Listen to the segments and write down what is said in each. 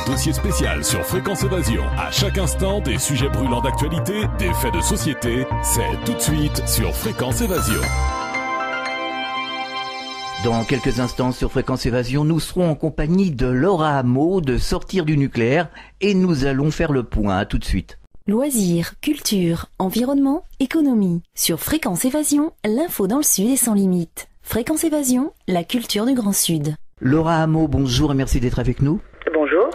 Dossier spécial sur Fréquence Évasion. À chaque instant, des sujets brûlants d'actualité, des faits de société. C'est tout de suite sur Fréquence Évasion. Dans quelques instants sur Fréquence Évasion, nous serons en compagnie de Laura Hameau de Sortir du nucléaire et nous allons faire le point. À tout de suite. Loisirs, culture, environnement, économie. Sur Fréquence Évasion, l'info dans le Sud est sans limite. Fréquence Évasion, la culture du Grand Sud. Laura Hameau, bonjour et merci d'être avec nous. Bonjour.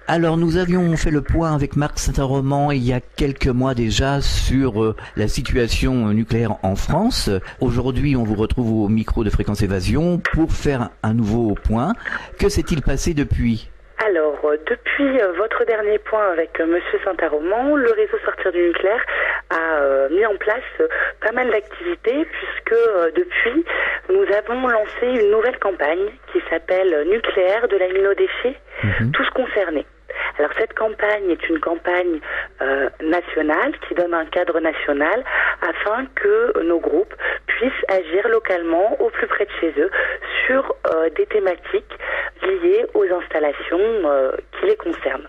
Alors nous avions fait le point avec Marc Saint-Amand il y a quelques mois déjà sur la situation nucléaire en France. Aujourd'hui on vous retrouve au micro de Fréquence Évasion pour faire un nouveau point. Que s'est-il passé depuis ? Alors, depuis votre dernier point avec Monsieur Saint-Amand, le réseau Sortir du nucléaire a mis en place pas mal d'activités puisque depuis, nous avons lancé une nouvelle campagne qui s'appelle Nucléaire de l'amino-déchet, tous concernés. Alors cette campagne est une campagne nationale qui donne un cadre national afin que nos groupes puissent agir localement au plus près de chez eux sur des thématiques liées aux installations qui les concernent.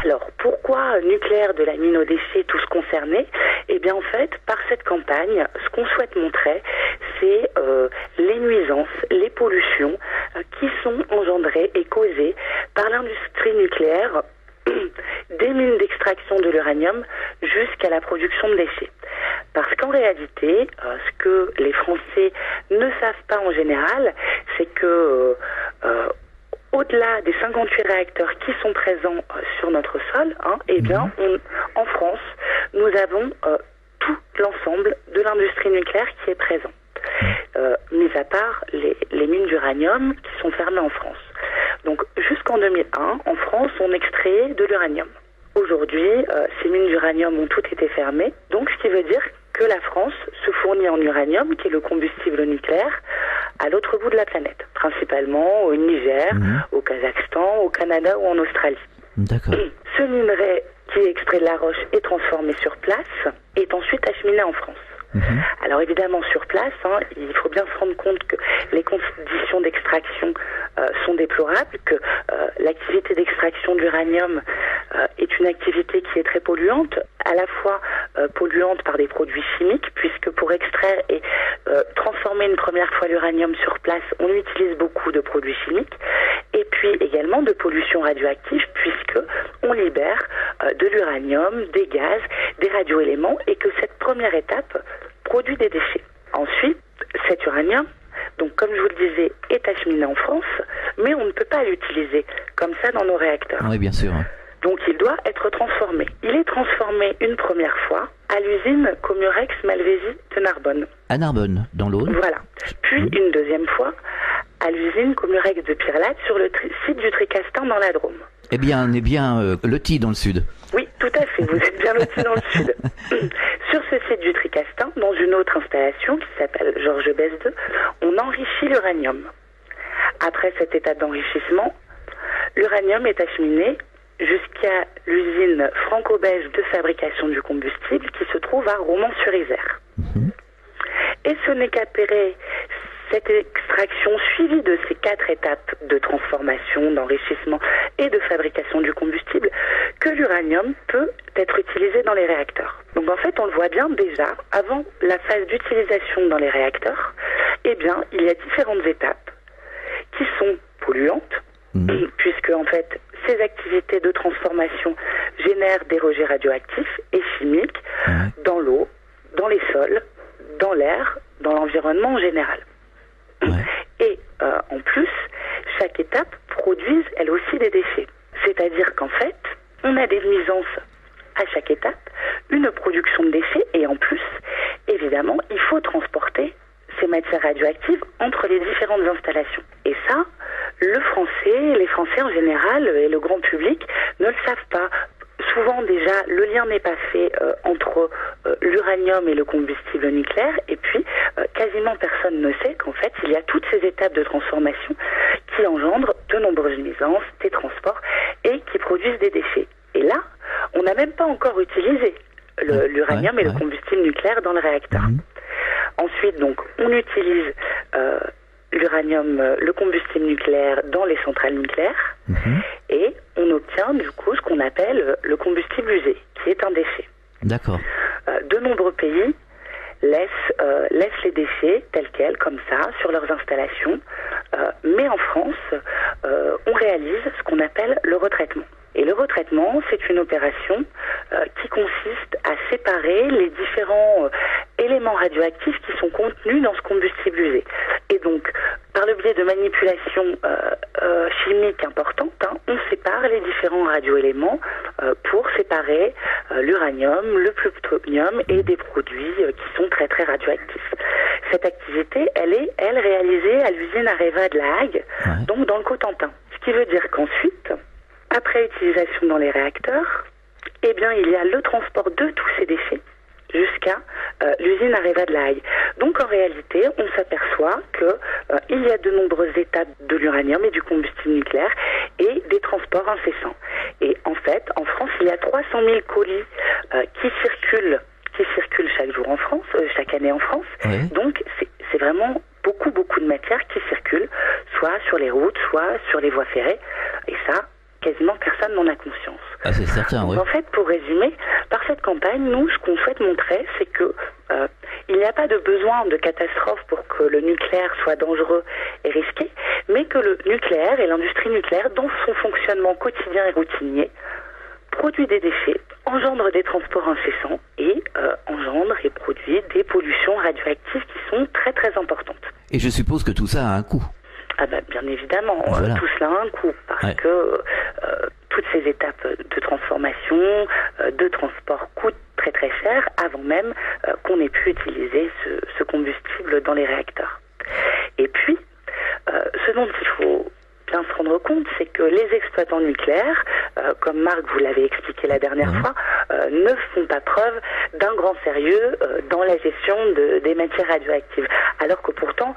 Alors, pourquoi nucléaire de l'amino-déchet tous concernés ? Eh bien, en fait, par cette campagne, ce qu'on souhaite montrer, c'est les nuisances, les pollutions qui sont engendrées et causées par l'industrie nucléaire des mines d'extraction de l'uranium jusqu'à la production de déchets. Parce qu'en réalité, ce que les Français ne savent pas en général, c'est que au-delà des 58 réacteurs qui sont présents sur notre sol, eh bien, en France, nous avons tout l'ensemble de l'industrie nucléaire qui est présent, mis à part les mines d'uranium qui sont fermées en France. Donc, jusqu'en 2001, en France, on extrayait de l'uranium. Aujourd'hui, ces mines d'uranium ont toutes été fermées, donc ce qui veut dire que la France se fournit en uranium, qui est le combustible nucléaire, à l'autre bout de la planète, principalement au Niger, au Kazakhstan, au Canada ou en Australie. D'accord. Ce minerai qui est extrait de la roche et transformé sur place est ensuite acheminé en France. Alors évidemment sur place, il faut bien se rendre compte que les conditions d'extraction sont déplorables, que l'activité d'extraction d'uranium est une activité qui est très polluante, à la fois polluante par des produits chimiques, puisque pour extraire et transformer une première fois l'uranium sur place, on utilise beaucoup de produits chimiques, et puis également de pollution radioactive, puisque on libère de l'uranium, des gaz, des radioéléments, et que cette première étape produit des déchets. Ensuite, cet uranium, donc comme je vous le disais, est acheminé en France, mais on ne peut pas l'utiliser comme ça dans nos réacteurs. Oui, bien sûr. Donc il doit être transformé. Il est transformé une première fois à l'usine Comurex Malvézy de Narbonne. À Narbonne, dans l'Aude. Voilà. Puis une deuxième fois à l'usine Comurex de Pirelade sur le site du Tricastin dans la Drôme. Eh bien, on est bien lotis dans le sud. Oui, tout à fait. Vous êtes bien lotis dans le sud. Sur ce site du Tricastin, dans une autre installation qui s'appelle Georges Besse 2, on enrichit l'uranium. Après cette étape d'enrichissement, l'uranium est acheminé jusqu'à l'usine franco-belge de fabrication du combustible qui se trouve à Romans-sur-Isère. Et ce n'est qu'après cette extraction suivie de ces 4 étapes de transformation, d'enrichissement et de fabrication du combustible que l'uranium peut être utilisé dans les réacteurs. Donc en fait, on le voit bien déjà, avant la phase d'utilisation dans les réacteurs, eh bien, il y a différentes étapes qui sont polluantes, puisque en fait, ces activités de transformation génèrent des rejets radioactifs et chimiques dans l'eau, dans les sols, dans l'air, dans l'environnement en général. Et en plus, chaque étape produise elle aussi des déchets. C'est-à-dire qu'en fait, on a des nuisances à chaque étape, une production de déchets et en plus, évidemment, il faut transporter ces matières radioactives entre les différentes installations. Et ça, les Français en général et le grand public ne le savent pas. Souvent déjà, le lien n'est pas fait entre l'uranium et le combustible nucléaire et puis quasiment personne ne sait qu'en fait il y a toutes ces étapes de transformation qui engendrent de nombreuses nuisances, des transports et qui produisent des déchets. Et là, on n'a même pas encore utilisé l'uranium et le combustible nucléaire dans le réacteur. Ensuite, donc, on utilise l'uranium, le combustible nucléaire dans les centrales nucléaires et on obtient du coup ce qu'on appelle le combustible usé, qui est un déchet. D'accord. De nombreux pays laissent les déchets tels quels, comme ça, sur leurs installations. Mais en France, on réalise ce qu'on appelle le retraitement. Et le retraitement, c'est une opération qui consiste à séparer les différents éléments radioactifs qui sont contenus dans ce combustible usé. Et donc, par le biais de manipulations chimiques importantes, on sépare les différents radioéléments pour séparer l'uranium, le plutonium et des produits qui sont très très radioactifs. Cette activité, elle est réalisée à l'usine Areva de La Hague, donc dans le Cotentin. Ce qui veut dire qu'ensuite, après utilisation dans les réacteurs, eh bien, il y a le transport de tous ces déchets jusqu'à l'usine Areva de La Hague. Donc en réalité, on s'aperçoit qu'il y a de nombreuses étapes de l'uranium et du combustible nucléaire et des transports incessants. Et en fait, en France, il y a 300 000 colis qui circulent chaque jour en France, chaque année en France. Oui. Donc c'est vraiment beaucoup de matière qui circule, soit sur les routes, soit sur les voies ferrées. Et ça, quasiment personne n'en a conscience. Ah, c'est certain, oui. En fait, pour résumer, par cette campagne, nous, ce qu'on souhaite montrer, c'est que il n'y a pas de besoin de catastrophe pour que le nucléaire soit dangereux et risqué, mais que le nucléaire et l'industrie nucléaire, dans son fonctionnement quotidien et routinier, produit des déchets, engendre des transports incessants et engendre et produit des pollutions radioactives qui sont très très importantes. Et je suppose que tout ça a un coût. Ah bah, bien évidemment, voilà. Tout cela a un coût parce que toutes ces étapes de transformation, de transport coûtent très très cher avant même qu'on ait pu utiliser ce combustible dans les réacteurs. Et puis, ce dont il faut bien se rendre compte, c'est que les exploitants nucléaires, comme Marc vous l'avez expliqué la dernière fois, ne font pas preuve d'un grand sérieux dans la gestion des matières radioactives. Alors que pourtant,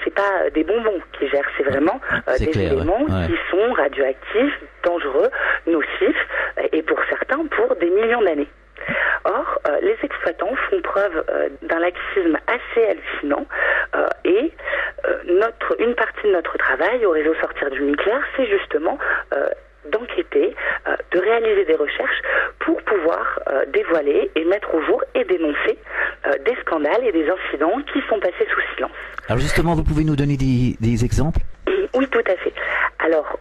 c'est pas des bonbons qu'ils gèrent, c'est vraiment des éléments qui sont radioactifs, dangereux, nocifs, et pour certains, pour des millions d'années. Or, les exploitants font preuve d'un laxisme assez hallucinant et une partie de notre travail au réseau Sortir du nucléaire, c'est justement d'enquêter, de réaliser des recherches pour pouvoir dévoiler et mettre au jour et dénoncer des scandales et des incidents qui sont passés sous silence. Alors justement, vous pouvez nous donner des exemples ? Oui, tout à fait. Alors,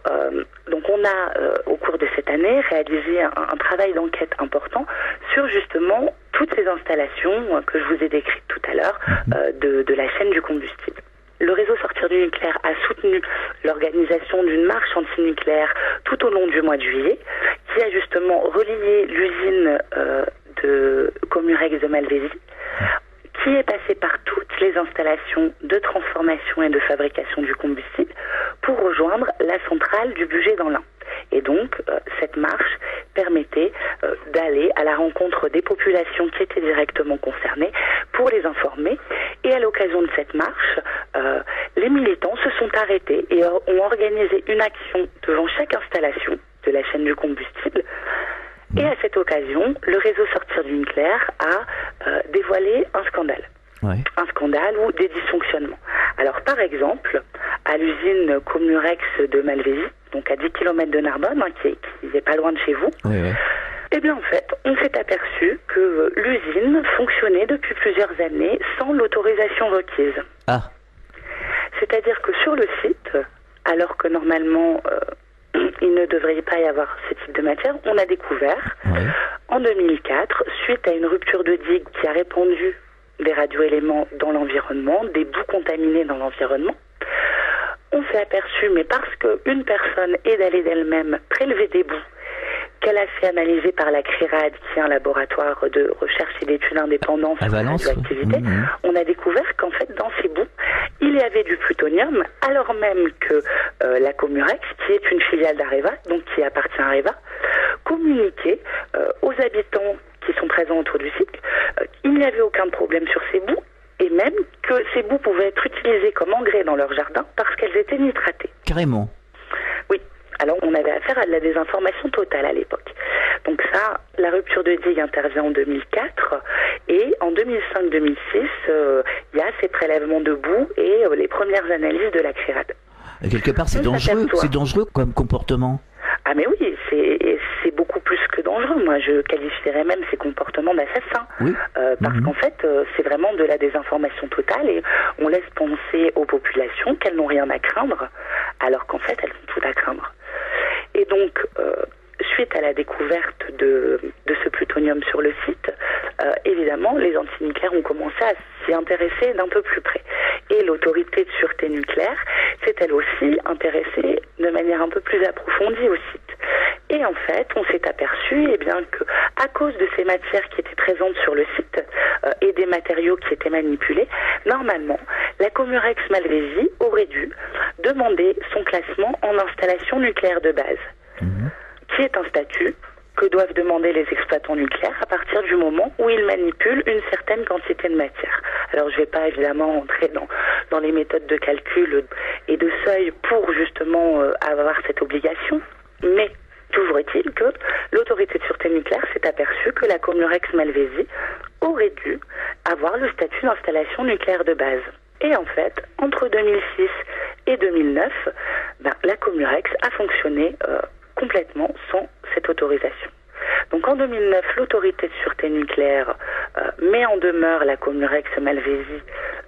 donc on a, au cours de cette année, réalisé un travail d'enquête important sur justement toutes ces installations que je vous ai décrites tout à l'heure de la chaîne du combustible. Le réseau Sortir du nucléaire a soutenu l'organisation d'une marche antinucléaire tout au long du mois de juillet, qui a justement relié l'usine de Comurex de Malvézy, qui est passée par toutes les installations de transformation et de fabrication du combustible pour rejoindre la centrale du Bugey dans l'Ain. Et donc, cette marche permettait d'aller à la rencontre des populations qui étaient directement concernées pour les informer. Et à l'occasion de cette marche, les militants se sont arrêtés et ont organisé une action devant chaque installation de la chaîne du combustible. Et à cette occasion, le réseau Sortir du nucléaire a dévoilé un scandale. Ouais. Un scandale ou des dysfonctionnements. Alors par exemple, à l'usine Comurex de Malvézy, donc à 10 km de Narbonne, qui est pas loin de chez vous, eh bien en fait, on s'est aperçu que l'usine fonctionnait depuis plusieurs années sans l'autorisation requise. Ah. C'est-à-dire que sur le site, alors que normalement il ne devrait pas y avoir ce type de matière, on a découvert en 2004, suite à une rupture de digue qui a répandu des radioéléments dans l'environnement, des boues contaminées dans l'environnement. On s'est aperçu, mais parce qu'une personne est d'aller d'elle-même prélever des boues qu'elle a fait analyser par la CRIRAD, qui est un laboratoire de recherche et d'études indépendantes sur la radioactivité, on a découvert qu'en fait, dans ces boues, il y avait du plutonium, alors même que la Comurex, qui est une filiale d'Areva, donc qui appartient à Areva, communiquait aux habitants qui sont présents autour du site, il n'y avait aucun problème sur ces boues, et même que ces boues pouvaient être utilisées comme engrais dans leur jardin parce qu'elles étaient nitratées. Carrément. Oui. Alors, on avait affaire à de la désinformation totale à l'époque. Donc ça, la rupture de digue intervient en 2004, et en 2005-2006, il y a ces prélèvements de boue et les premières analyses de la CRIRAD. Et quelque part, c'est dangereux comme comportement. Ah mais oui, c'est beaucoup plus que dangereux. Moi, je qualifierais même ces comportements d'assassins. Oui. Parce qu'en fait, c'est vraiment de la désinformation totale et on laisse penser aux populations qu'elles n'ont rien à craindre, alors qu'en fait, elles ont tout à craindre. Et donc, suite à la découverte de ce plutonium sur le site, évidemment, les antinucléaires ont commencé à s'y intéresser d'un peu plus près. Et l'autorité de sûreté nucléaire s'est elle aussi intéressée de manière un peu plus approfondie au site. Et en fait, on s'est aperçu que à cause de ces matières qui étaient présentes sur le site et des matériaux qui étaient manipulés, normalement, la Comurex Malvézy aurait dû demander son classement en installation nucléaire de base, qui est un statut que doivent demander les exploitants nucléaires à partir du moment où ils manipulent une certaine quantité de matière. Alors je ne vais pas évidemment entrer dans les méthodes de calcul et de seuil pour justement avoir cette obligation, mais toujours est-il que l'autorité de sûreté nucléaire s'est aperçue que la Comurex Malvézy aurait dû avoir le statut d'installation nucléaire de base. Et en fait, entre 2006 et 2009, la Comurex a fonctionné complètement sans cette autorisation. Donc en 2009, l'autorité de sûreté nucléaire met en demeure la Comurex Malvézy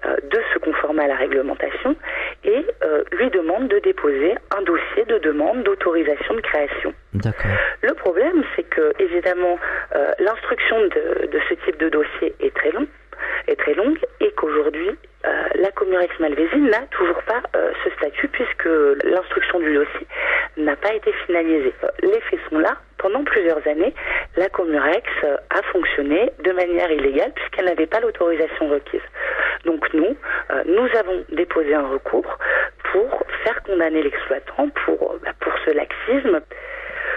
de se conformer à la réglementation et lui demande de déposer un dossier de demande d'autorisation de création. D'accord. Le problème, c'est que évidemment l'instruction de ce type de dossier est très longue et qu'aujourd'hui la Comurex Malvézy n'a toujours pas ce statut puisque l'instruction du dossier n'a pas été finalisée. Les faits sont là. Pendant plusieurs années, la Comurex a fonctionné de manière illégale puisqu'elle n'avait pas l'autorisation requise. Donc nous avons déposé un recours pour faire condamner l'exploitant pour ce laxisme.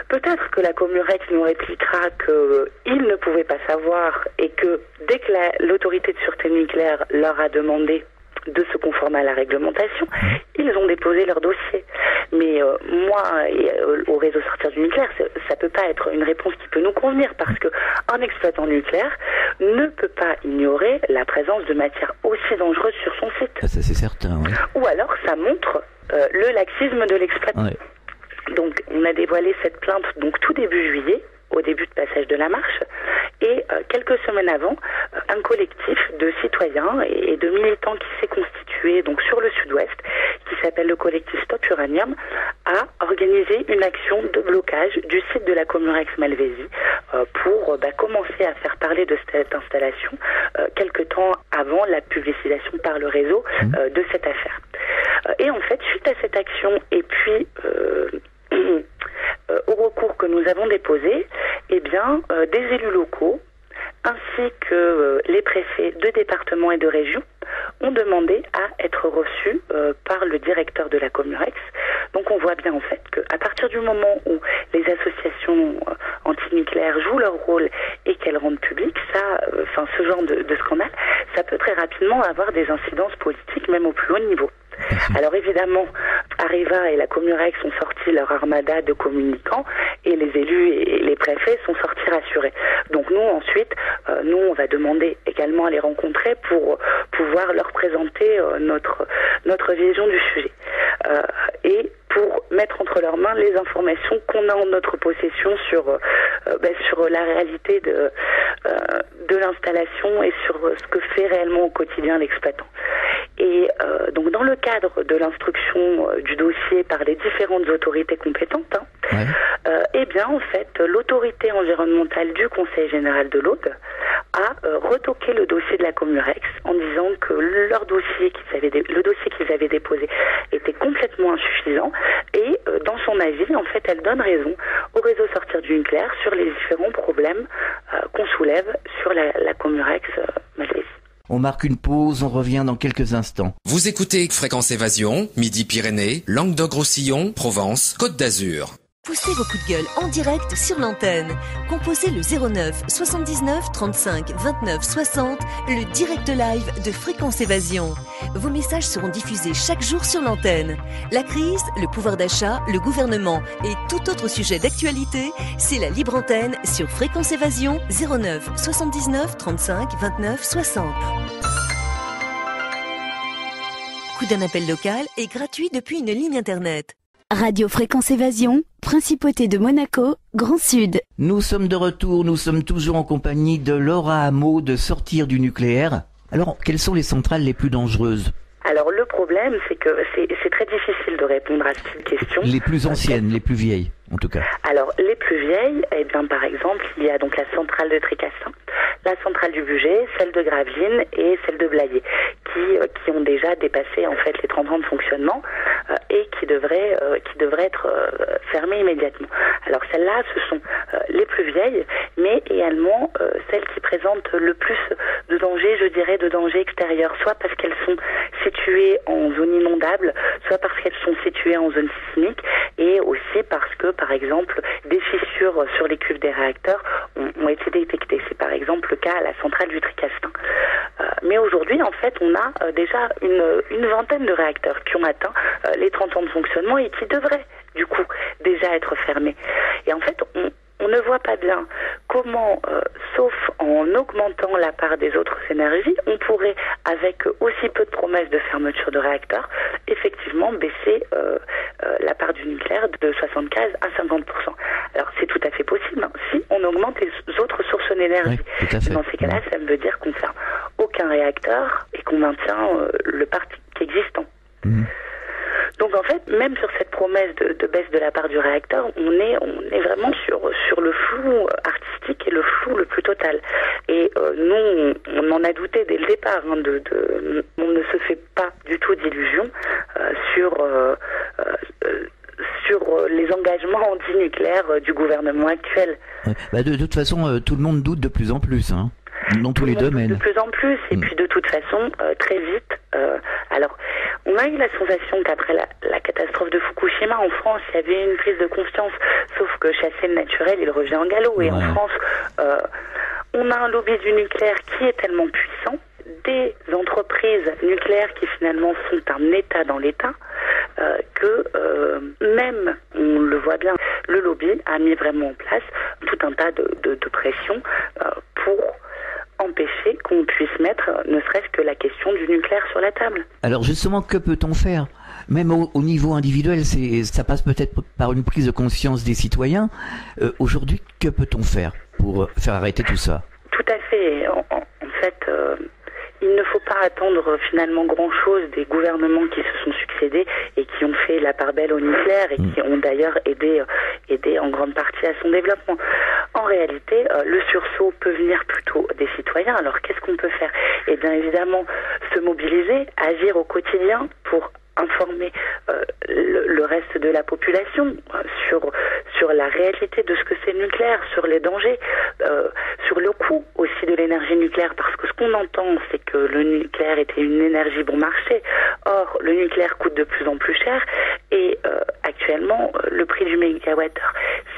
Peut-être que la Comurex nous répliquera qu'ils ne pouvaient pas savoir et que dès que l'autorité de sûreté nucléaire leur a demandé de se conformer à la réglementation, ils ont déposé leur dossier. Mais moi, au réseau Sortir du nucléaire, ça peut pas être une réponse qui peut nous convenir parce que un exploitant nucléaire ne peut pas ignorer la présence de matières aussi dangereuses sur son site. Ça c'est certain, oui. Ou alors ça montre le laxisme de l'exploitant. Ouais. Donc on a dévoilé cette plainte tout début juillet, au début de passage de la marche, et quelques semaines avant, un collectif de citoyens et de militants qui s'est constitué sur le sud-ouest, qui s'appelle le collectif Stop Uranium, a organisé une action de blocage du site de la Comurex Malvézy pour commencer à faire parler de cette installation quelque temps avant la publicisation par le réseau de cette affaire. Et en fait, suite à cette action et puis au recours que nous avons déposé, des élus locaux ainsi que les préfets de département et de région ont demandé à être reçus par le directeur de la Comurex. Donc on voit bien en fait qu'à partir du moment où les associations antinucléaires jouent leur rôle et qu'elles rendent public ce genre de scandale, ça peut très rapidement avoir des incidences politiques même au plus haut niveau. Alors évidemment, Areva et la Comurex ont sorti leur armada de communicants et les élus et les préfets sont sortis rassurés. Donc nous ensuite, on va demander également à les rencontrer pour pouvoir leur présenter notre vision du sujet et pour mettre entre leurs mains les informations qu'on a en notre possession sur la réalité de l'installation et sur ce que fait réellement au quotidien l'exploitant. Et donc dans le cadre de l'instruction du dossier par les différentes autorités compétentes, en fait, l'autorité environnementale du Conseil général de l'Aude a retoqué le dossier de la Comurex en disant que le dossier qu'ils avaient déposé était complètement insuffisant et dans son avis, en fait, elle donne raison au réseau Sortir du nucléaire sur les différents problèmes qu'on soulève sur la Comurex Malvézy. On marque une pause, on revient dans quelques instants. Vous écoutez Fréquence Évasion, Midi-Pyrénées, Languedoc-Roussillon, Provence, Côte d'Azur. Poussez vos coups de gueule en direct sur l'antenne. Composez le 09 79 35 29 60, le direct live de Fréquence Évasion. Vos messages seront diffusés chaque jour sur l'antenne. La crise, le pouvoir d'achat, le gouvernement et tout autre sujet d'actualité, c'est la libre antenne sur Fréquence Évasion 09 79 35 29 60. Coût d'un appel local est gratuit depuis une ligne internet. Radio Fréquence Évasion, Principauté de Monaco, Grand Sud. Nous sommes de retour, nous sommes toujours en compagnie de Laura Hameau de Sortir du nucléaire. Alors, quelles sont les centrales les plus dangereuses ? Alors le problème, c'est que c'est très difficile de répondre à cette question. Les plus anciennes, les plus vieilles, en tout cas. Alors les plus vieilles, eh bien par exemple, il y a donc la centrale de Tricastin, la centrale du Bugey, celle de Gravelines et celle de Blayais, qui ont déjà dépassé en fait les 30 ans de fonctionnement et qui devraient être fermées immédiatement. Alors celles-là, ce sont les plus vieilles, mais également celles qui présentent le plus de danger, je dirais, de danger extérieur, soit parce qu'elles sont situées en zone inondable, soit parce qu'elles sont situées en zone sismique, et aussi parce que, par exemple, des fissures sur les cuves des réacteurs ont été détectées. C'est par exemple le cas à la centrale du Tricastin. Mais aujourd'hui, en fait, on a déjà une vingtaine de réacteurs qui ont atteint les 30 ans de fonctionnement et qui devraient, du coup, déjà être fermés. Et en fait, on ne voit pas bien comment, sauf en augmentant la part des autres énergies, on pourrait, avec aussi peu de promesses de fermeture de réacteurs, effectivement baisser la part du nucléaire de 75 à 50%. Alors c'est tout à fait possible, hein, si on augmente les autres sources d'énergie. Oui, tout à fait. Dans ces cas-là, ça veut dire qu'on ne ferme aucun réacteur et qu'on maintient le parc existant. Mmh. Donc en fait, même sur cette promesse de baisse de la part du réacteur, on est vraiment sur le flou artistique et le flou le plus total. Et nous, on en a douté dès le départ. Hein, on ne se fait pas du tout d'illusions sur les engagements anti-nucléaires du gouvernement actuel. Bah de toute façon, tout le monde doute de plus en plus, hein, dans tous les domaines. De plus en plus, et puis de toute façon, très vite. Alors, on a eu la sensation qu'après la catastrophe de Fukushima, en France, il y avait une prise de conscience, sauf que chasser le naturel, il revient en galop. Et en France, on a un lobby du nucléaire qui est tellement puissant, des entreprises nucléaires qui finalement sont un État dans l'État, que même, on le voit bien, le lobby a mis vraiment en place tout un tas de pressions pour empêcher qu'on puisse mettre ne serait-ce que la question du nucléaire sur la table. Alors justement, que peut-on faire ? Même au niveau individuel, ça passe peut-être par une prise de conscience des citoyens. Aujourd'hui, que peut-on faire pour faire arrêter tout ça ? Tout à fait. En fait, il ne faut pas attendre finalement grand-chose des gouvernements qui se sont succédés et qui ont fait la part belle au nucléaire et qui ont d'ailleurs aidé en grande partie à son développement. En réalité, le sursaut peut venir plutôt des citoyens. Alors qu'est-ce qu'on peut faire ? Eh bien évidemment, se mobiliser, agir au quotidien pour informer le reste de la population sur la réalité de ce que c'est le nucléaire, sur les dangers, sur le coût aussi de l'énergie nucléaire, parce que ce qu'on entend, c'est que le nucléaire était une énergie bon marché. Or, le nucléaire coûte de plus en plus cher et actuellement, le prix du mégawattheure,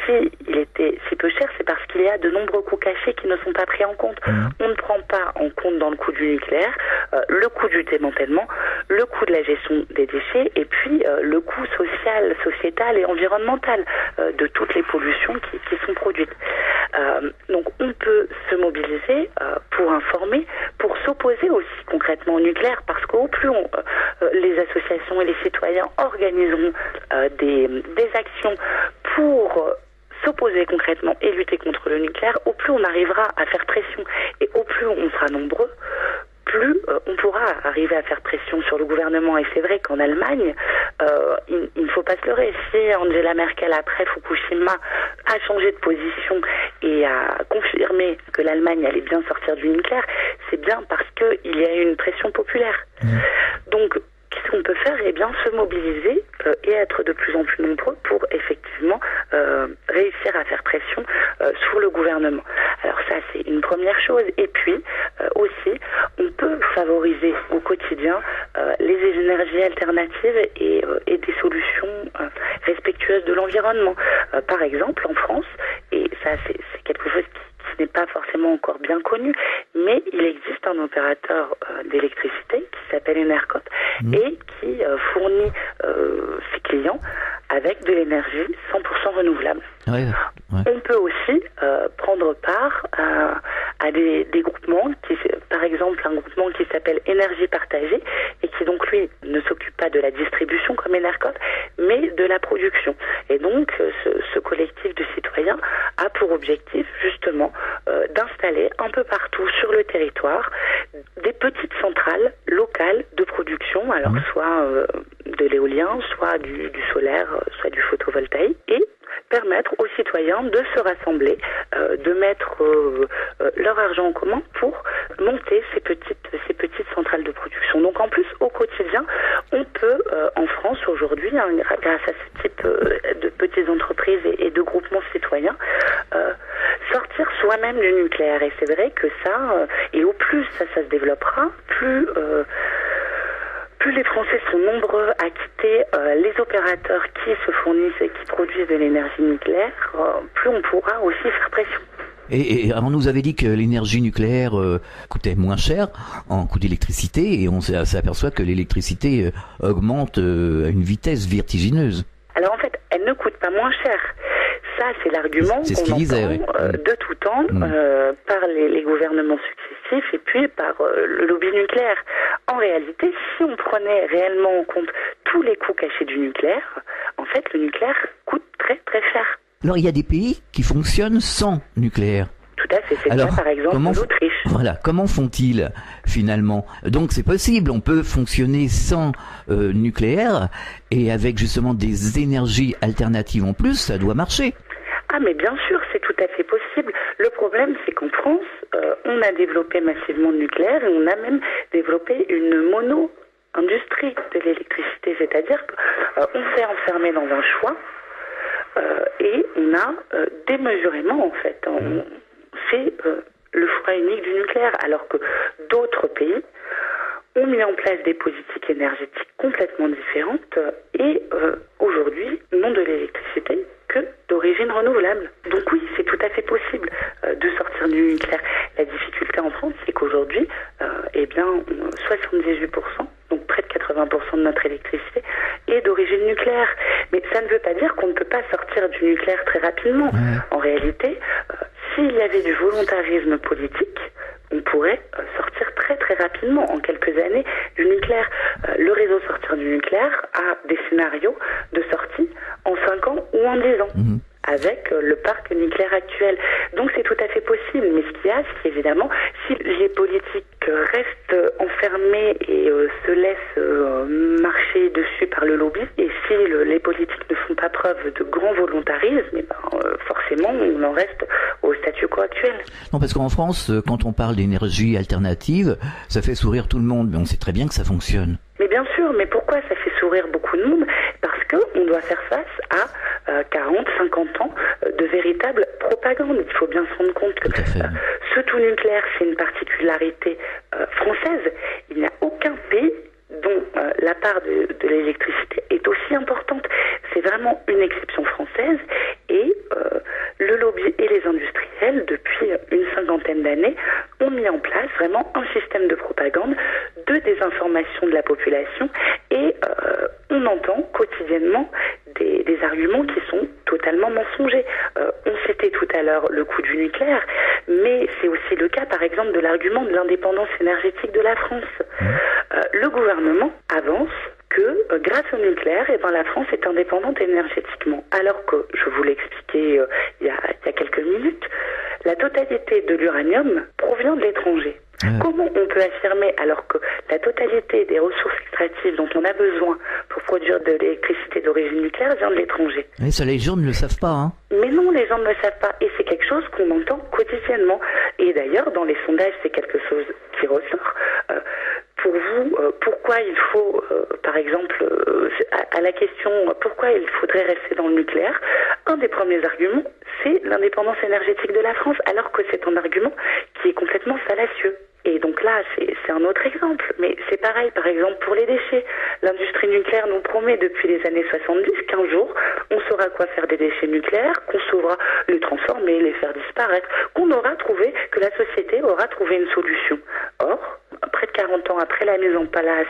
s'il était si peu cher, c'est parce qu'il y a de nombreux coûts cachés qui ne sont pas pris en compte. On ne prend pas en compte dans le coût du nucléaire le coût du démantèlement, le coût de la gestion des déchets et puis le coût social, sociétal et environnemental de toutes les pollutions qui sont produites. Donc on peut se mobiliser pour informer, pour s'opposer aussi concrètement au nucléaire, parce qu'au plus les associations et les citoyens organiseront des actions pour s'opposer concrètement et lutter contre le nucléaire, au plus on arrivera à faire pression et au plus on sera nombreux, plus on pourra arriver à faire pression sur le gouvernement. Et c'est vrai qu'en Allemagne, il ne faut pas se leurrer. Si Angela Merkel, après Fukushima, a changé de position et a confirmé que l'Allemagne allait bien sortir du nucléaire, c'est bien parce qu'il y a eu une pression populaire. Donc, qu'est-ce qu'on peut faire ? Eh bien, se mobiliser et être de plus en plus nombreux pour effectivement réussir à faire pression sur le gouvernement. Alors ça, c'est une première chose. Et puis, aussi, on peut favoriser au quotidien les énergies alternatives et des solutions respectueuses de l'environnement. Par exemple, en France, et ça, c'est quelque chose qui n'est pas forcément encore bien connu, mais il existe un opérateur d'électricité qui s'appelle Enercop et qui fournit ses clients avec de l'énergie 100% renouvelable. Ouais. On peut aussi prendre part à des groupements, par exemple un groupement qui s'appelle Énergie Partagée et qui donc lui ne s'occupe pas de la distribution comme Enercop, mais de la production pour objectif justement d'installer un peu partout sur le territoire des petites centrales locales de production, alors soit de l'éolien, soit du solaire, soit du photovoltaïque, et permettre aux citoyens de se rassembler, de mettre leur argent en commun pour monter ces petites centrales de production. Donc en plus, au quotidien, on peut en France aujourd'hui, grâce à ce type de petites entreprises et de groupements citoyens, sortir soi-même du nucléaire. Et c'est vrai que ça, et au plus ça se développera, plus les Français sont nombreux à quitter les opérateurs qui se fournissent et qui produisent de l'énergie nucléaire, plus on pourra aussi faire pression. Et alors on nous avait dit que l'énergie nucléaire coûtait moins cher en coût d'électricité, et on s'aperçoit que l'électricité augmente à une vitesse vertigineuse. Alors en fait, elle ne coûte pas moins cher. Ça, c'est l'argument qu'on entend de tout temps par les gouvernements successifs et puis par le lobby nucléaire. En réalité, si on prenait réellement en compte tous les coûts cachés du nucléaire, en fait, le nucléaire coûte très très cher. Alors, il y a des pays qui fonctionnent sans nucléaire. Tout à fait, c'est le cas par exemple l'Autriche. Voilà, comment font-ils finalement? Donc c'est possible, on peut fonctionner sans nucléaire et avec justement des énergies alternatives en plus, ça doit marcher. Ah mais bien sûr, c'est tout à fait possible. Le problème, c'est qu'en France, on a développé massivement le nucléaire et on a même développé une mono-industrie de l'électricité, c'est-à-dire qu'on s'est enfermé dans un choix et on a démesurément en fait, on fait le choix unique du nucléaire, alors que d'autres pays ont mis en place des politiques énergétiques complètement différentes et aujourd'hui n'ont de l'électricité que d'origine renouvelable. Donc oui, c'est tout à fait possible de sortir du nucléaire. La difficulté en France, c'est qu'aujourd'hui, 78%, donc près de 80% de notre électricité, est d'origine nucléaire. Mais ça ne veut pas dire qu'on ne peut pas sortir du nucléaire très rapidement. En réalité, s'il y avait du volontarisme politique, on pourrait sortir très très rapidement, en quelques années, du nucléaire. Le réseau Sortir du nucléaire a des scénarios de sortie en 5 ans ou en 10 ans. Avec le parc nucléaire actuel. Donc c'est tout à fait possible, mais ce qu'il y a, c'est qu'évidemment, si les politiques restent enfermés et se laissent marcher dessus par le lobby, et si les politiques ne font pas preuve de grand volontarisme, forcément on en reste au statu quo actuel. Non, parce qu'en France, quand on parle d'énergie alternative, ça fait sourire tout le monde, mais on sait très bien que ça fonctionne. Mais bien sûr, mais pourquoi ça fait sourire beaucoup de monde? Parce qu'on doit faire face à 40, 50 ans de véritable propagande. Il faut bien se rendre compte que ce tout nucléaire, c'est une particularité française. Il n'y a aucun pays dont la part de l'électricité est aussi importante. C'est vraiment une exception française et le lobby et les industriels, depuis une cinquantaine d'années, ont mis en place vraiment un système de propagande, de désinformation de la population et on entend quotidiennement des arguments qui sont totalement mensongers. On citait tout à l'heure le coût du nucléaire, mais c'est aussi le cas par exemple de l'argument de l'indépendance énergétique de la France. Le gouvernement avance que grâce au nucléaire, la France est indépendante énergétiquement. Alors que, je vous l'ai expliqué il y a quelques minutes, la totalité de l'uranium provient de l'étranger. Comment on peut affirmer, alors que la totalité des ressources extractives dont on a besoin pour produire de l'électricité d'origine nucléaire vient de l'étranger? Mais ça, les gens ne le savent pas, hein. Mais non, les gens ne le savent pas. Et c'est quelque chose qu'on entend quotidiennement. Et d'ailleurs, dans les sondages, c'est quelque chose qui ressort. Pour vous, pourquoi il faut, par exemple, à la question pourquoi il faudrait rester dans le nucléaire, un des premiers arguments, c'est l'indépendance énergétique de la France, alors que c'est un argument qui est complètement fallacieux. Et donc là, c'est un autre exemple. Mais c'est pareil, par exemple, pour les déchets. L'industrie nucléaire nous promet depuis les années 70 qu'un jour, on saura quoi faire des déchets nucléaires, qu'on saura les transformer, les faire disparaître, qu'on aura trouvé, que la société aura trouvé une solution. Or, près de 40 ans après la mise en place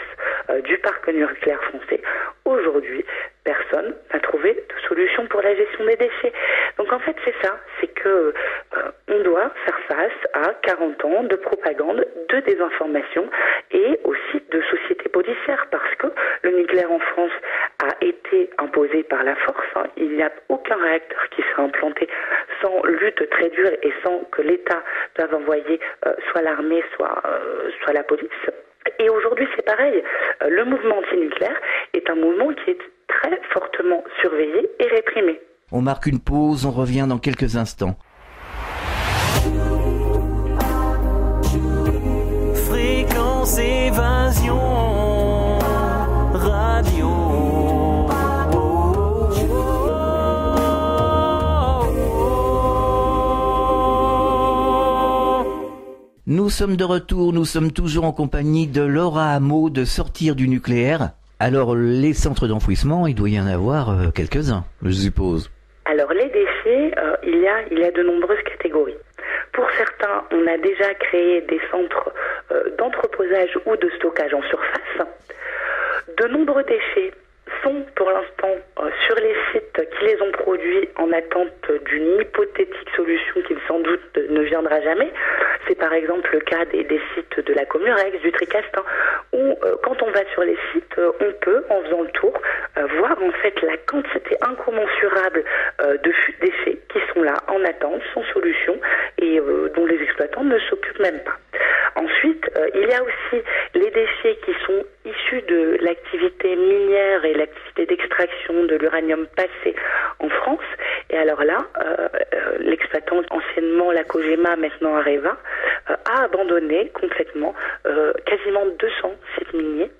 du parc nucléaire français, aujourd'hui, personne n'a trouvé de solution pour la gestion des déchets. Donc en fait, c'est ça, c'est que on doit faire face à 40 ans de propagande, de désinformation et aussi de société policière, parce que le nucléaire en France a été imposé par la force. Il n'y a aucun réacteur qui à implanter sans lutte très dure et sans que l'État doive envoyer soit l'armée, soit la police. Et aujourd'hui, c'est pareil. Le mouvement anti-nucléaire est un mouvement qui est très fortement surveillé et réprimé. On marque une pause, on revient dans quelques instants. Fréquence Évasion Radio. Nous sommes de retour, nous sommes toujours en compagnie de Laura Hameau de Sortir du nucléaire. Alors, les centres d'enfouissement, il doit y en avoir quelques-uns, je suppose. Alors, les déchets, il y a de nombreuses catégories. Pour certains, on a déjà créé des centres d'entreposage ou de stockage en surface. De nombreux déchets sont pour l'instant sur les sites qui les ont produits en attente d'une hypothétique solution qui sans doute ne viendra jamais. C'est par exemple le cas des sites de la Comurex, du Tricastin, où quand on va sur les sites, on peut, en faisant le tour, voir en fait la quantité incommensurable de déchets qui sont là en attente, sans solution, et dont les exploitants ne s'occupent même pas. Ensuite, il y a aussi les déchets qui sont issus de l'activité minière et l'activité d'extraction de l'uranium passé en France. Et alors là, l'exploitant, anciennement la Cogema, maintenant Areva, a abandonné complètement quasiment 200 sites miniers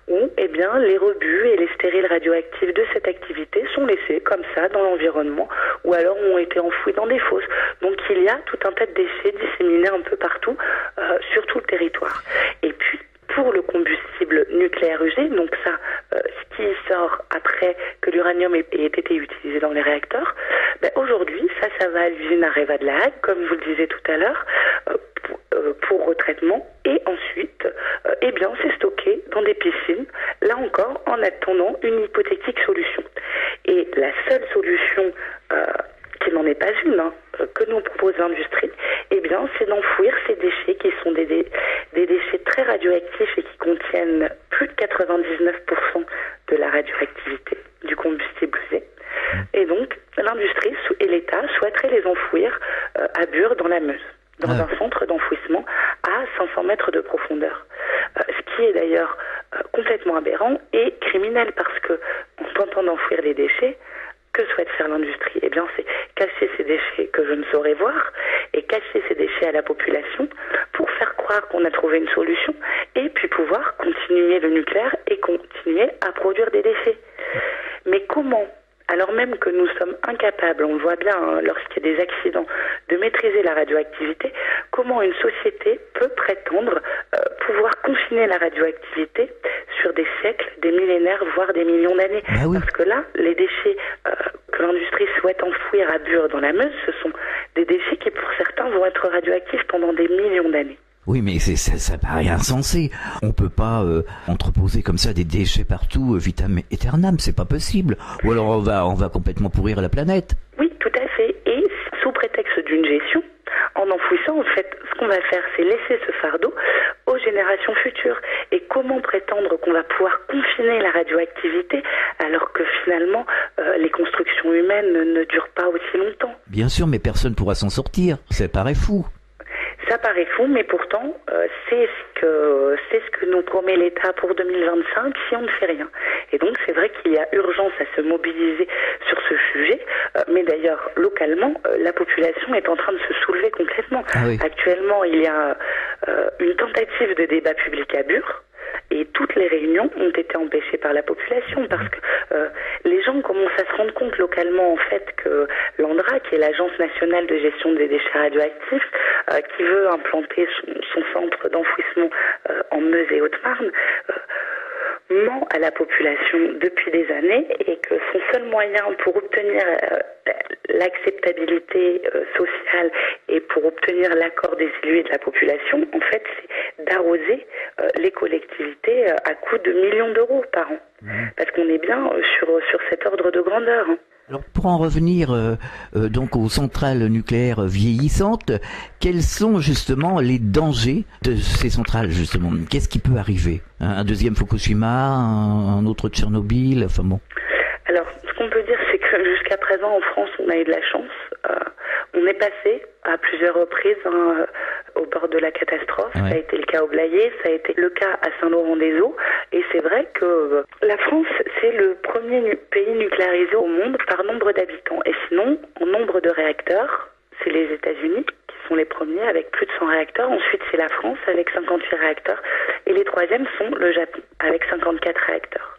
où les rebuts et les stériles radioactifs de cette activité sont laissés comme ça dans l'environnement ou alors ont été enfouis dans des fosses. Donc il y a tout un tas de déchets disséminés un peu partout sur tout le territoire. Et puis pour le combustible nucléaire usé, donc ça, ce qui sort après que l'uranium ait été utilisé dans les réacteurs, aujourd'hui, ça va à l'usine Areva de La Hague, comme je vous le disais tout à l'heure, pour retraitement, et ensuite, c'est stocké dans des piscines, là encore, en attendant une hypothétique solution. Et la seule solution qui n'en est pas une, que nous propose l'industrie, c'est d'enfouir ces déchets qui sont des déchets très radioactifs et qui contiennent plus de 99% de la radioactivité du combustible usé. Et donc, l'industrie et l'État souhaiteraient les enfouir à Bure, dans la Meuse, dans un centre d'enfouissement à 500 mètres de profondeur. Ce qui est d'ailleurs complètement aberrant et criminel parce que, en tentant d'enfouir les déchets, que souhaite faire l'industrie ? C'est cacher ces déchets que je ne saurais voir et cacher ces déchets à la population pour faire croire qu'on a trouvé une solution et puis pouvoir continuer le nucléaire et continuer à produire des déchets. Mais comment ? Alors même que nous sommes incapables, on le voit bien lorsqu'il y a des accidents, de maîtriser la radioactivité, comment une société peut prétendre pouvoir confiner la radioactivité sur des siècles, des millénaires, voire des millions d'années. Parce que là, les déchets que l'industrie souhaite enfouir à Bure dans la Meuse, ce sont des déchets qui pour certains vont être radioactifs pendant des millions d'années. Oui, mais ça paraît insensé. On peut pas entreposer comme ça des déchets partout, vitam aeternam, c'est pas possible. Ou alors on va complètement pourrir la planète. Oui, tout à fait. Et sous prétexte d'une gestion, en enfouissant, en fait, ce qu'on va faire, c'est laisser ce fardeau aux générations futures. Et comment prétendre qu'on va pouvoir confiner la radioactivité alors que finalement, les constructions humaines ne durent pas aussi longtemps ? Bien sûr, mais personne pourra s'en sortir. Ça paraît fou. Ça paraît fou, mais pourtant, c'est ce que nous promet l'État pour 2025 si on ne fait rien. Et donc, c'est vrai qu'il y a urgence à se mobiliser sur ce sujet, mais d'ailleurs, localement, la population est en train de se soulever complètement. Actuellement, il y a une tentative de débat public à Bure, et toutes les réunions ont été empêchées par la population parce que les gens commencent à se rendre compte localement en fait que l'ANDRA, qui est l'Agence nationale de gestion des déchets radioactifs, qui veut implanter son centre d'enfouissement en Meuse et Haute-Marne, ment à la population depuis des années et que son seul moyen pour obtenir l'acceptabilité sociale et pour obtenir l'accord des élus et de la population, en fait, c'est d'arroser les collectivités à coût de millions d'euros par an. Parce qu'on est bien sur cet ordre de grandeur. Alors pour en revenir donc aux centrales nucléaires vieillissantes, quels sont justement les dangers de ces centrales justement ? Qu'est-ce qui peut arriver ? Un deuxième Fukushima, un autre Tchernobyl, enfin bon. Alors ce qu'on peut dire c'est que jusqu'à présent, en France, on a eu de la chance. On est passé à plusieurs reprises au bord de la catastrophe. Ouais. Ça a été le cas au Blayais, ça a été le cas à Saint-Laurent-des-Eaux. Et c'est vrai que la France, c'est le premier pays nucléarisé au monde par nombre d'habitants. Et sinon, en nombre de réacteurs, c'est les États-Unis qui sont les premiers avec plus de 100 réacteurs. Ensuite, c'est la France avec 58 réacteurs. Et les troisièmes sont le Japon avec 54 réacteurs.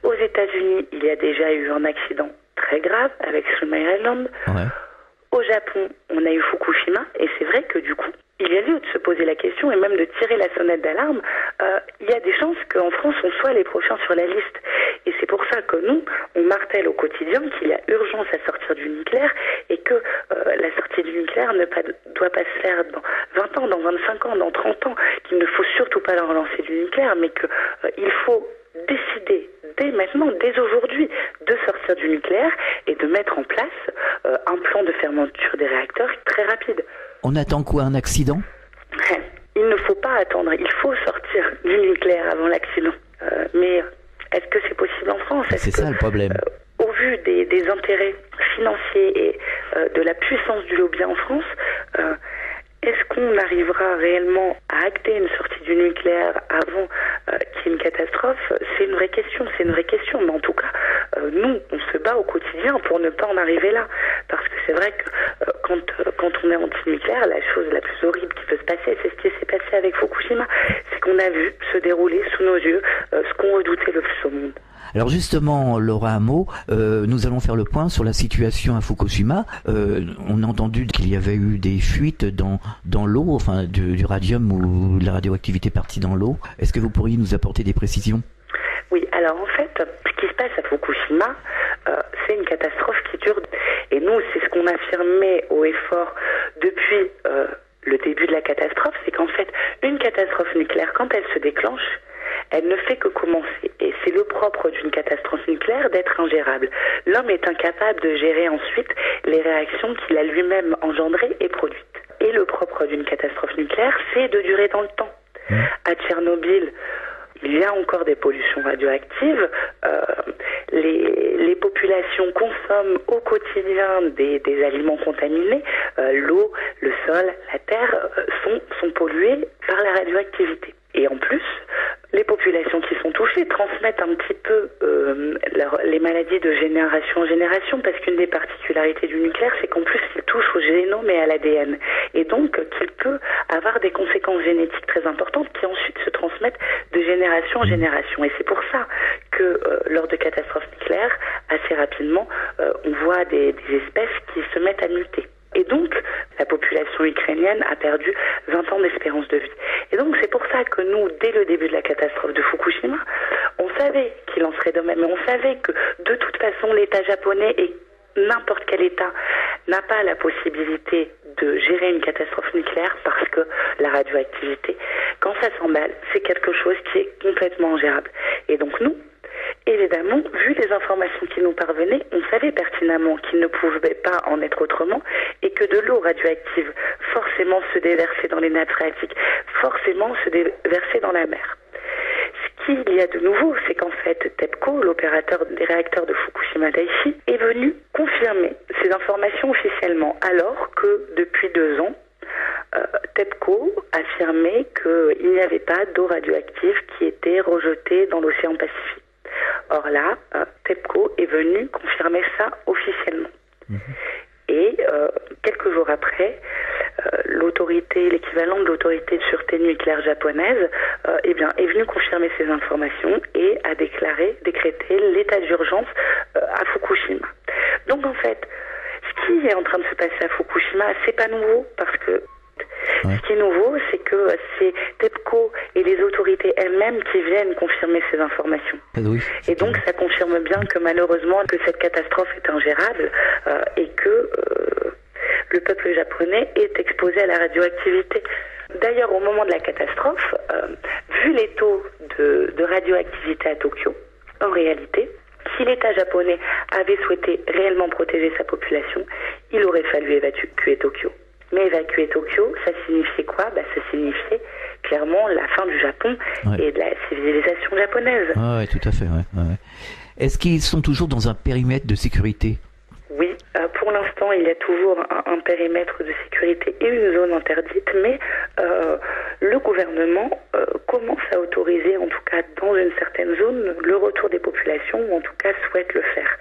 Aux États-Unis, il y a déjà eu un accident très grave avec Three Mile Island. Ouais. Au Japon, on a eu Fukushima, et c'est vrai que du coup, il y a lieu de se poser la question et même de tirer la sonnette d'alarme. Il y a des chances qu'en France, on soit les prochains sur la liste. Et c'est pour ça que nous, on martèle au quotidien qu'il y a urgence à sortir du nucléaire et que la sortie du nucléaire ne doit pas se faire dans 20 ans, dans 25 ans, dans 30 ans, qu'il ne faut surtout pas relancer du nucléaire, mais qu'il faut décider dès maintenant, dès aujourd'hui, de sortir du nucléaire et de mettre en place un plan de fermeture des réacteurs très rapide. On attend quoi, un accident ? Il ne faut pas attendre, il faut sortir du nucléaire avant l'accident. Mais est-ce que c'est possible en France ? C'est ça le problème. Au vu des intérêts financiers et de la puissance du lobby en France, est-ce qu'on arrivera réellement à acter une sortie du nucléaire avant qu'il y ait une catastrophe ? C'est une vraie question. Mais en tout cas, nous, on se bat au quotidien pour ne pas en arriver là. Parce que c'est vrai que quand on est anti-nucléaire, la chose la plus horrible qui peut se passer, c'est ce qui s'est passé avec Fukushima. C'est qu'on a vu se dérouler sous nos yeux ce qu'on redoutait le plus au monde. Alors justement, Laura Hameau, nous allons faire le point sur la situation à Fukushima. On a entendu qu'il y avait eu des fuites dans l'eau, enfin du radium ou de la radioactivité partie dans l'eau. Est-ce que vous pourriez nous apporter des précisions ? Oui, alors en fait, ce qui se passe à Fukushima, c'est une catastrophe qui dure. Et nous, c'est ce qu'on affirmait haut et fort depuis le début de la catastrophe, c'est qu'en fait, une catastrophe nucléaire, quand elle se déclenche, elle ne fait que commencer. Et c'est le propre d'une catastrophe nucléaire d'être ingérable. L'homme est incapable de gérer ensuite les réactions qu'il a lui-même engendrées et produites. Et le propre d'une catastrophe nucléaire, c'est de durer dans le temps. À Tchernobyl, il y a encore des pollutions radioactives. Les populations consomment au quotidien des aliments contaminés. L'eau, le sol, la terre sont pollués par la radioactivité. Et en plus, les populations qui sont touchées transmettent un petit peu les maladies de génération en génération, parce qu'une des particularités du nucléaire, c'est qu'en plus, il touche au génome et à l'ADN. Et donc, qu'il peut avoir des conséquences génétiques très importantes qui ensuite se transmettent de génération en génération. Et c'est pour ça que lors de catastrophes nucléaires, assez rapidement, on voit des espèces qui se mettent à muter. Et donc, la population ukrainienne a perdu 20 ans d'espérance de vie. Et donc, c'est pour ça que nous, dès le début de la catastrophe de Fukushima, on savait qu'il en serait de même. Mais on savait que, de toute façon, l'État japonais et n'importe quel État n'a pas la possibilité de gérer une catastrophe nucléaire parce que la radioactivité, quand ça s'emballe, c'est quelque chose qui est complètement ingérable. Et donc, nous, évidemment, vu les informations qui nous parvenaient, on savait pertinemment qu'il ne pouvait pas en être autrement et que de l'eau radioactive forcément se déversait dans les nappes phréatiques, forcément se déversait dans la mer. Ce qu'il y a de nouveau, c'est qu'en fait, TEPCO, l'opérateur des réacteurs de Fukushima Daiichi, est venu confirmer ces informations officiellement, alors que depuis 2 ans, TEPCO affirmait qu'il n'y avait pas d'eau radioactive qui était rejetée dans l'océan Pacifique. Or là, TEPCO est venu confirmer ça officiellement. Et quelques jours après, l'équivalent de l'autorité de sûreté nucléaire japonaise, est venu confirmer ces informations et a décrété l'état d'urgence à Fukushima. Donc en fait, ce qui est en train de se passer à Fukushima, c'est pas nouveau parce que ce qui est nouveau, c'est que c'est TEPCO et les autorités elles-mêmes qui viennent confirmer ces informations. Oui, et donc ça confirme bien que malheureusement que cette catastrophe est ingérable et que le peuple japonais est exposé à la radioactivité. D'ailleurs, au moment de la catastrophe, vu les taux de radioactivité à Tokyo, en réalité, si l'État japonais avait souhaité réellement protéger sa population, il aurait fallu évacuer Tokyo. Mais évacuer Tokyo, ça signifiait quoi ? Ça signifiait clairement la fin du Japon et de la civilisation japonaise. Oui, tout à fait. Ouais. Est-ce qu'ils sont toujours dans un périmètre de sécurité? Oui, pour l'instant, il y a toujours un périmètre de sécurité et une zone interdite, mais le gouvernement commence à autoriser, en tout cas dans une certaine zone, le retour des populations, ou en tout cas souhaite le faire.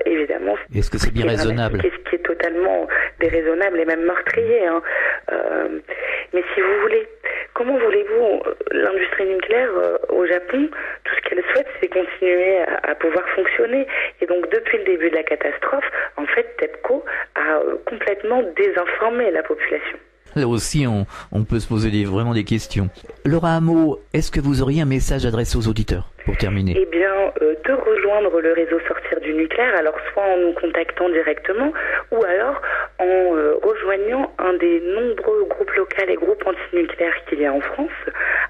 Évidemment, est-ce que c'est bien raisonnable? Ce qui est totalement déraisonnable et même meurtrier. Mais si vous voulez, comment voulez-vous, l'industrie nucléaire au Japon, tout ce qu'elle souhaite, c'est continuer à pouvoir fonctionner. Et donc, depuis le début de la catastrophe, en fait, TEPCO a complètement désinformé la population. Là aussi, on peut se poser vraiment des questions. Laura Hameau, est-ce que vous auriez un message adressé aux auditeurs pour terminer? Eh bien, de rejoindre le réseau Sortir du nucléaire, alors soit en nous contactant directement, ou alors en rejoignant un des nombreux groupes locaux et groupes antinucléaires qu'il y a en France.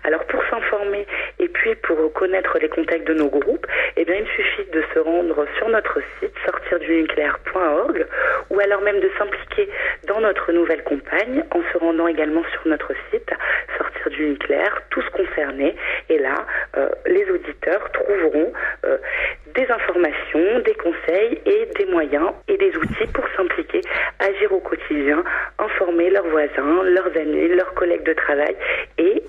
Alors, pour s'informer et puis pour connaître les contacts de nos groupes, eh bien, il suffit de se rendre sur notre site sortirdunucléaire.org, ou alors même de s'impliquer dans notre nouvelle campagne en se rendant également sur notre site Sortir du nucléaire, tous concernés. Et là, les auditeurs trouveront des informations, des conseils et des moyens et des outils pour s'impliquer, agir au quotidien, informer leurs voisins, leurs amis, leurs collègues de travail et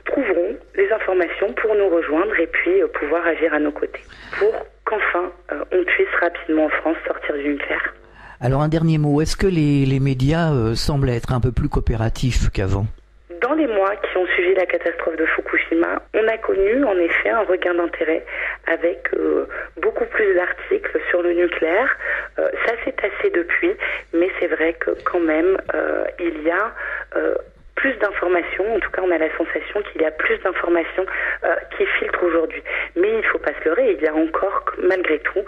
trouveront les informations pour nous rejoindre et puis pouvoir agir à nos côtés pour qu'enfin on puisse rapidement en France sortir du nucléaire. Alors un dernier mot, est-ce que les médias semblent être un peu plus coopératifs qu'avant? Dans les mois qui ont suivi la catastrophe de Fukushima, on a connu en effet un regain d'intérêt avec beaucoup plus d'articles sur le nucléaire. Ça s'est tassé depuis, mais c'est vrai que quand même il y a plus d'informations, en tout cas on a la sensation qu'il y a plus d'informations qui filtrent aujourd'hui. Mais il ne faut pas se leurrer, il y a encore malgré tout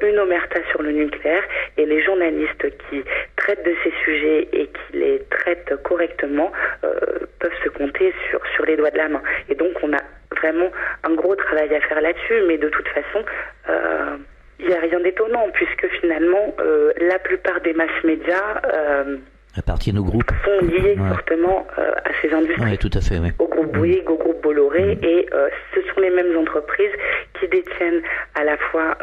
une omerta sur le nucléaire et les journalistes qui traitent de ces sujets et qui les traitent correctement peuvent se compter sur les doigts de la main. Et donc on a vraiment un gros travail à faire là-dessus, mais de toute façon il n'y a rien d'étonnant puisque finalement la plupart des masses médias appartiennent au groupe. Sont liés fortement à ces industries. Oui, tout à fait, oui. Au groupe Bouygues, au groupe Bolloré, et ce sont les mêmes entreprises qui détiennent à la fois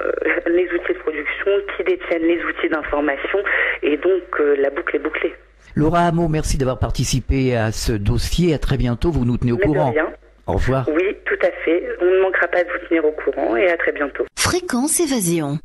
les outils de production, qui détiennent les outils d'information, et donc la boucle est bouclée. Laura Hameau, merci d'avoir participé à ce dossier. À très bientôt, vous nous tenez au courant. De rien. Au revoir. Oui, tout à fait. On ne manquera pas de vous tenir au courant, et à très bientôt. Fréquence Évasion.